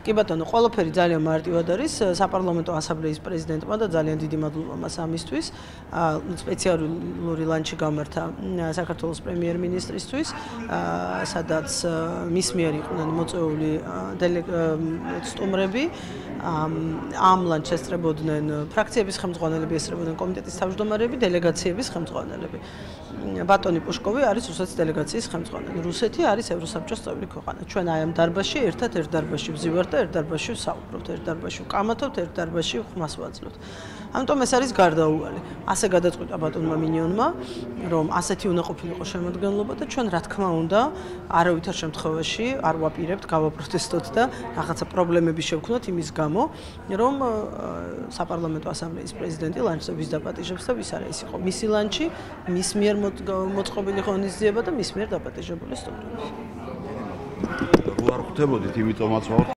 კი ბატონო, ყველაფერი ძალიან მარტივად არის. საპარლამენტო ასამბლეის პრეზიდენტმა და ძალიან დიდი მადლობა მას ამისთვის. სპეციალური ლანჩი გამართა საქართველოს პრემიერ-მინისტრისთვის, სადაც მის მიერ იყვნენ მოწვეული სტუმრები. ამ ლანჩს ესწრებოდნენ ფრაქციების ხელმძღვანელები, ესწრებოდნენ კომიტეტის თავმჯდომარეები, დელეგაციების ხელმძღვანელები. ბატონი პუშკოვი არის რუსეთის დელეგაციის ხელმძღვანელი. რუსეთი არის ევროსაბჭოს წევრი ქვეყანა. ჩვენ აი ამ დარბაზში ერთ დარბაზში ვზივართ და ერთ დარბაზში ვსაუბრობთ, ერთ დარბაზში ვკამათობთ, ერთ დარბაზში ხმას ვაძლევთ. ამიტომ ეს არის გარდაუვალი. ასე გადაწყვიტა ბატონმა მინიონმა, რომ ასეთი უნდა ყოფილიყო შემოადგენლობა და ჩვენ რა თქმა უნდა, არავითარ შემთხვევაში არ ვაპირებთ გავაპროტესტოთ და რაღაცა პრობლემები შევქნოთ იმის გამო, რომ საპარლამენტო ასამბლეის პრეზიდენტი ლანჩზე ვის დაპატიჟებს და ვის არა. ეს იყო მისი ლანჩი, მის მიერ მოწყობილი ღონისძიება და მის მიერ დაპატიჟებული სტუმრები. რო არ ხვდებოდით, იმიტომაც